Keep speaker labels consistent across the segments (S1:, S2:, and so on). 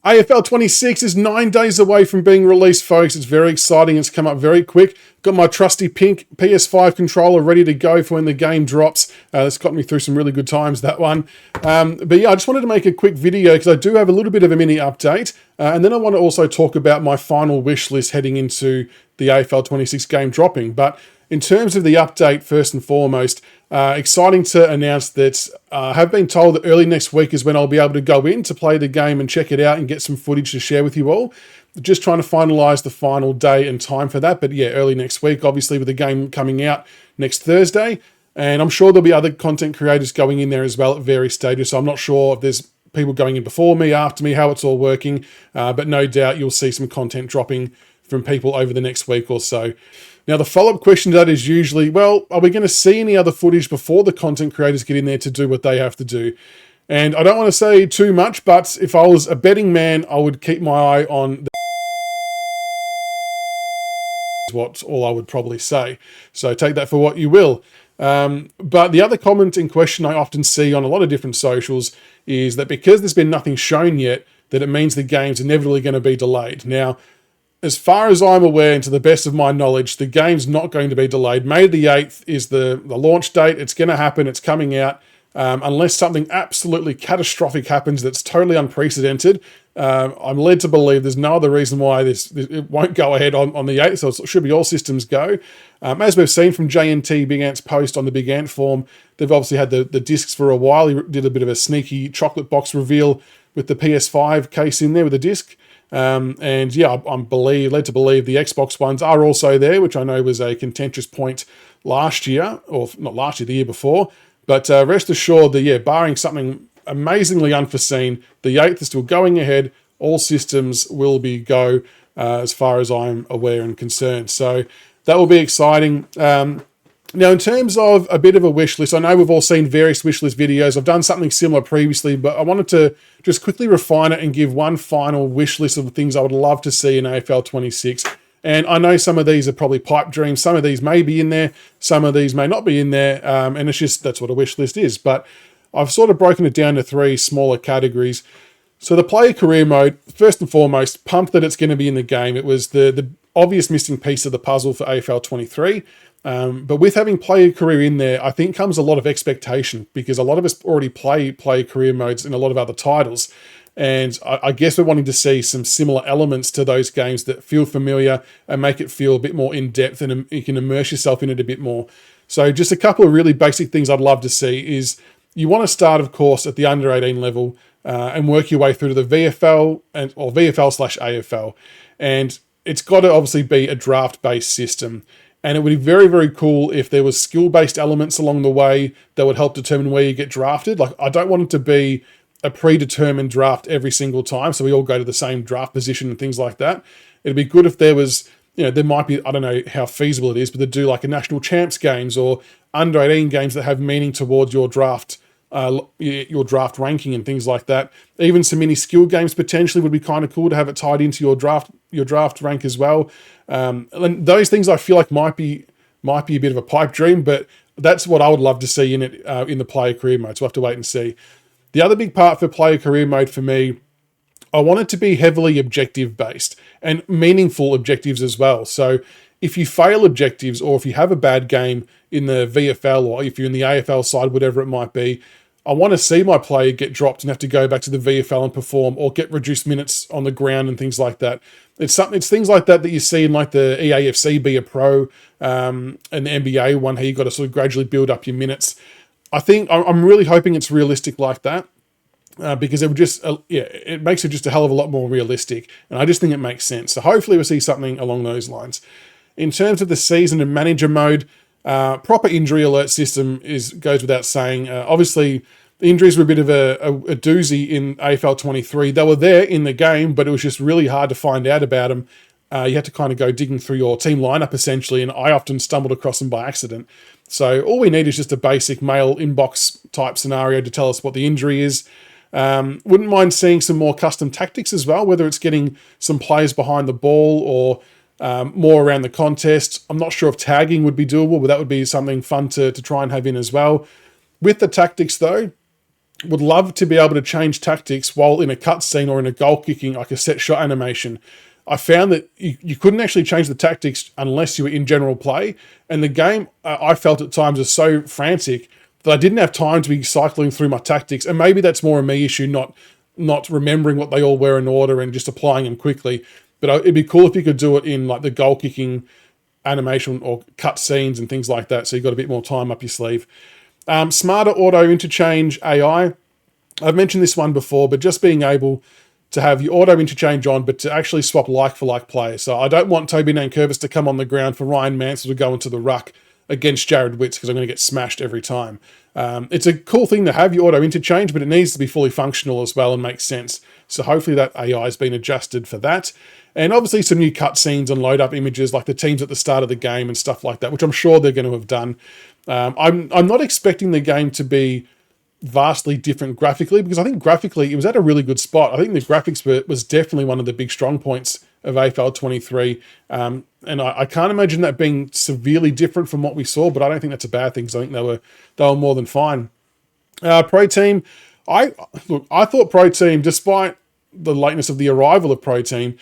S1: AFL26 is 9 days away from being released, folks. It's very exciting. It's come up very quick. Got my trusty pink PS5 controller ready to go for when the game drops. That's got me through some really good times, that one. But yeah, I just wanted to make a quick video because I do have a little bit of a mini update. And then I want to also talk about my final wish list heading into the AFL26 game dropping. But in terms of the update, first and foremost, exciting to announce that I have been told that early next week is when I'll be able to go in to play the game and check it out and get some footage to share with you all. Just trying to finalise the final day and time for that. But yeah, early next week, obviously with the game coming out next Thursday. And I'm sure there'll be other content creators going in there as well at various stages. So I'm not sure if there's people going in before me, after me, how it's all working. But no doubt you'll see some content dropping from people over the next week or so. Now, the follow-up question to that is usually, well, are we going to see any other footage before the content creators get in there to do what they have to do? And I don't want to say too much, but if I was a betting man, I would keep my eye on the what's all I would probably say. So take that for what you will. But the other comment in question I often see on a lot of different socials is that because there's been nothing shown yet, that it means the game's inevitably going to be delayed. Now, as far as I'm aware, and to the best of my knowledge, the game's not going to be delayed. May the 8th is the launch date. It's going to happen. It's coming out. Unless something absolutely catastrophic happens that's totally unprecedented, I'm led to believe there's no other reason why it won't go ahead on the 8th, so it should be all systems go. As we've seen from JNT Big Ant's post on the Big Ant forum, they've obviously had the discs for a while. He did a bit of a sneaky chocolate box reveal with the PS5 case in there with a disc. And yeah, I'm led to believe the Xbox ones are also there, which I know was a contentious point last year, or not last year, the year before. But rest assured that, yeah, barring something amazingly unforeseen, the 8th is still going ahead. All systems will be go as far as I'm aware and concerned. So that will be exciting. Now, in terms of a bit of a wish list, I know we've all seen various wish list videos. I've done something similar previously, but I wanted to just quickly refine it and give one final wish list of the things I would love to see in AFL 26. And I know some of these are probably pipe dreams. Some of these may be in there. Some of these may not be in there. And it's just, that's what a wish list is. But I've sort of broken it down to 3 smaller categories. So the player career mode, first and foremost, pumped that it's going to be in the game. It was the obvious missing piece of the puzzle for AFL 23. But with having player career in there, I think comes a lot of expectation because a lot of us already play player career modes in a lot of other titles. And I guess we're wanting to see some similar elements to those games that feel familiar and make it feel a bit more in-depth and you can immerse yourself in it a bit more. So just a couple of really basic things I'd love to see is you want to start, of course, at the under 18 level and work your way through to the VFL or VFL/AFL. And it's got to obviously be a draft-based system. And it would be very, very cool if there was skill-based elements along the way that would help determine where you get drafted. Like, I don't want it to be a predetermined draft every single time, so we all go to the same draft position and things like that. It'd be good if there was, there might be, I don't know how feasible it is, but to do like a national champs games or under 18 games that have meaning towards your draft ranking and things like that. Even some mini skill games potentially would be kind of cool to have it tied into your draft rank as well. And those things I feel like might be a bit of a pipe dream, but that's what I would love to see in it in the player career mode. So we'll have to wait and see. The other big part for player career mode for me, I want it to be heavily objective based and meaningful objectives as well. So if you fail objectives or if you have a bad game in the VFL or if you're in the AFL side, whatever it might be, I want to see my player get dropped and have to go back to the VFL and perform or get reduced minutes on the ground and things like that. It's things like that you see in like the EAFC Be a Pro and the NBA one, how you got to sort of gradually build up your minutes. I'm really hoping it's realistic like that because it would just, it makes it just a hell of a lot more realistic. And I just think it makes sense. So hopefully we'll see something along those lines. In terms of the season and manager mode, proper injury alert system goes without saying. Obviously, the injuries were a bit of a doozy in AFL 23. They were there in the game, but it was just really hard to find out about them. You had to kind of go digging through your team lineup essentially, and I often stumbled across them by accident. So all we need is just a basic mail inbox type scenario to tell us what the injury is. Wouldn't mind seeing some more custom tactics as well, whether it's getting some players behind the ball or more around the contest. I'm not sure if tagging would be doable, but that would be something fun to try and have in as well. With the tactics though, would love to be able to change tactics while in a cutscene or in a goal kicking, like a set shot animation. I found that you couldn't actually change the tactics unless you were in general play. And the game, I felt at times, was so frantic that I didn't have time to be cycling through my tactics. And maybe that's more a me issue, not remembering what they all were in order and just applying them quickly. But it'd be cool if you could do it in like the goal kicking animation or cut scenes and things like that, so you've got a bit more time up your sleeve. Smarter auto interchange AI. I've mentioned this one before, but just being able to have your auto interchange on, but to actually swap like for like players. So I don't want Toby Nankervis to come on the ground for Ryan Mansell to go into the ruck against Jared Witts because I'm going to get smashed every time. It's a cool thing to have your auto interchange, but it needs to be fully functional as well and make sense. So hopefully that AI has been adjusted for that. And obviously some new cutscenes and load up images like the teams at the start of the game and stuff like that, which I'm sure they're going to have done. I'm not expecting the game to be vastly different graphically, because I think graphically it was at a really good spot. I think the graphics was definitely one of the big strong points of AFL23. And I can't imagine that being severely different from what we saw, but I don't think that's a bad thing, because I think they were more than fine. Pro Team, I thought Pro Team, despite the lateness of the arrival of Pro Team,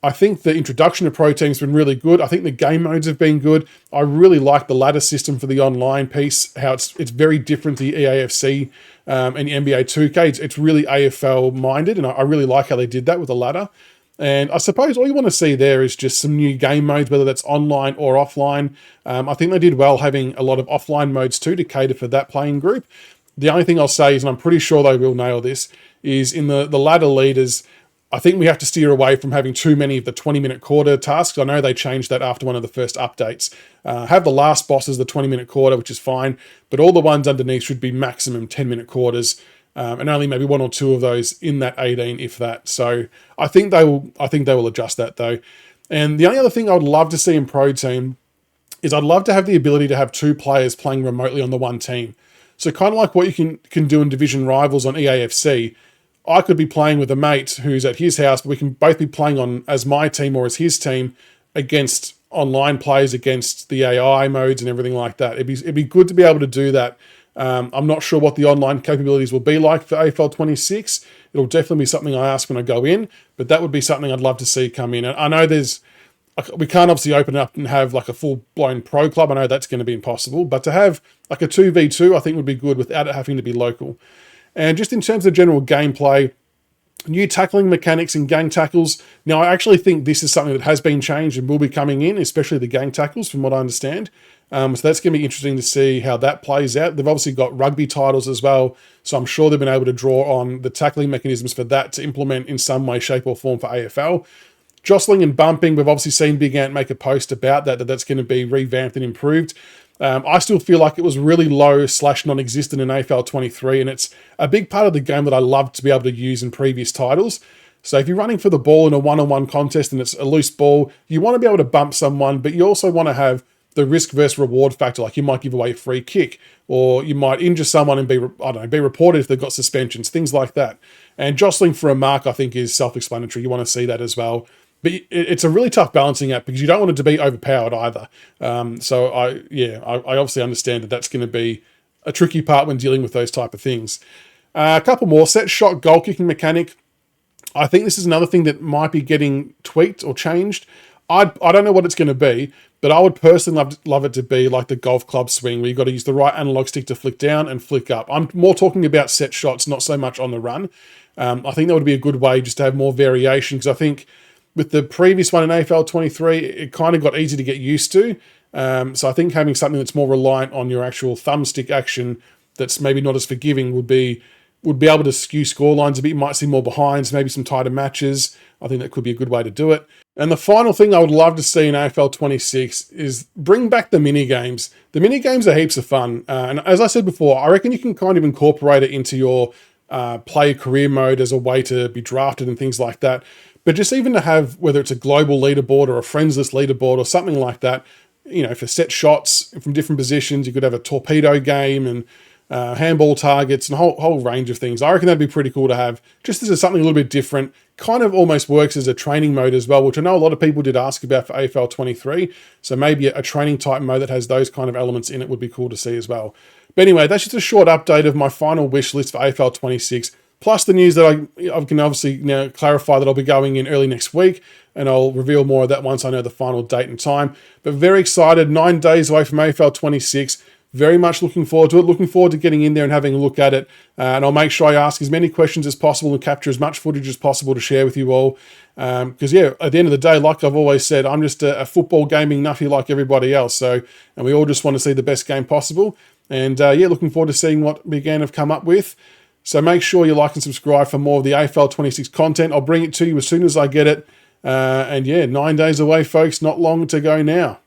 S1: I think the introduction of Pro Team's been really good. I think the game modes have been good. I really like the ladder system for the online piece, how it's very different to the EAFC and the NBA 2K. It's really AFL minded, and I really like how they did that with the ladder. And I suppose all you want to see there is just some new game modes, whether that's online or offline. I think they did well having a lot of offline modes too to cater for that playing group. The only thing I'll say is, and I'm pretty sure they will nail this, is in the ladder leaders, I think we have to steer away from having too many of the 20-minute quarter tasks. I know they changed that after one of the first updates. Have the last boss as the 20-minute quarter, which is fine, but all the ones underneath should be maximum 10-minute quarters, and only maybe one or two of those in that 18, if that. So I think they will adjust that though. And the only other thing I would love to see in Pro Team is I'd love to have the ability to have two players playing remotely on the one team. So kind of like what you can do in Division Rivals on EAFC. I could be playing with a mate who's at his house, but we can both be playing on as my team or as his team against online players, against the AI modes and everything like that. It'd be good to be able to do that. I'm not sure what the online capabilities will be like for AFL26. It'll definitely be something I ask when I go in, but that would be something I'd love to see come in. And I know we can't obviously open up and have like a full-blown pro club. I know that's going to be impossible, but to have like a 2v2, I think would be good without it having to be local. And just in terms of general gameplay, new tackling mechanics and gang tackles. Now, I actually think this is something that has been changed and will be coming in, especially the gang tackles, from what I understand. So that's going to be interesting to see how that plays out. They've obviously got rugby titles as well, so I'm sure they've been able to draw on the tackling mechanisms for that to implement in some way, shape, or form for AFL. Jostling and bumping, we've obviously seen Big Ant make a post about that's going to be revamped and improved. I still feel like it was really low / non-existent in AFL23, and it's a big part of the game that I love to be able to use in previous titles. So if you're running for the ball in a one-on-one contest and it's a loose ball, you want to be able to bump someone, but you also want to have the risk versus reward factor. Like you might give away a free kick, or you might injure someone and be reported if they've got suspensions, things like that. And jostling for a mark, I think, is self-explanatory. You want to see that as well. But it's a really tough balancing act because you don't want it to be overpowered either. So I obviously understand that that's going to be a tricky part when dealing with those type of things. A couple more. Set shot goal kicking mechanic. I think this is another thing that might be getting tweaked or changed. I don't know what it's going to be, but I would personally love it to be like the golf club swing, where you've got to use the right analog stick to flick down and flick up. I'm more talking about set shots, not so much on the run. I think that would be a good way just to have more variation, because I think with the previous one in AFL23, it kind of got easy to get used to. So I think having something that's more reliant on your actual thumbstick action that's maybe not as forgiving would be able to skew scorelines a bit. You might see more behinds, maybe some tighter matches. I think that could be a good way to do it. And the final thing I would love to see in AFL26 is bring back the mini-games. The mini-games are heaps of fun. And as I said before, I reckon you can kind of incorporate it into your player career mode as a way to be drafted and things like that. But just even to have, whether it's a global leaderboard or a friends list leaderboard or something like that, for set shots from different positions, you could have a torpedo game and handball targets and a whole range of things. I reckon that'd be pretty cool to have, just as something a little bit different. Kind of almost works as a training mode as well, which I know a lot of people did ask about for AFL23. So maybe a training type mode that has those kind of elements in it would be cool to see as well. But anyway, that's just a short update of my final wish list for AFL26, plus the news that I can obviously now clarify that I'll be going in early next week, and I'll reveal more of that once I know the final date and time. But very excited, 9 days away from AFL26. Very much looking forward to it, looking forward to getting in there and having a look at it. And I'll make sure I ask as many questions as possible and capture as much footage as possible to share with you all. Because, yeah, at the end of the day, like I've always said, I'm just a football gaming nuffy like everybody else. And we all just want to see the best game possible. And, yeah, looking forward to seeing what Big Ann have come up with. So make sure you like and subscribe for more of the AFL26 content. I'll bring it to you as soon as I get it. And, yeah, 9 days away, folks. Not long to go now.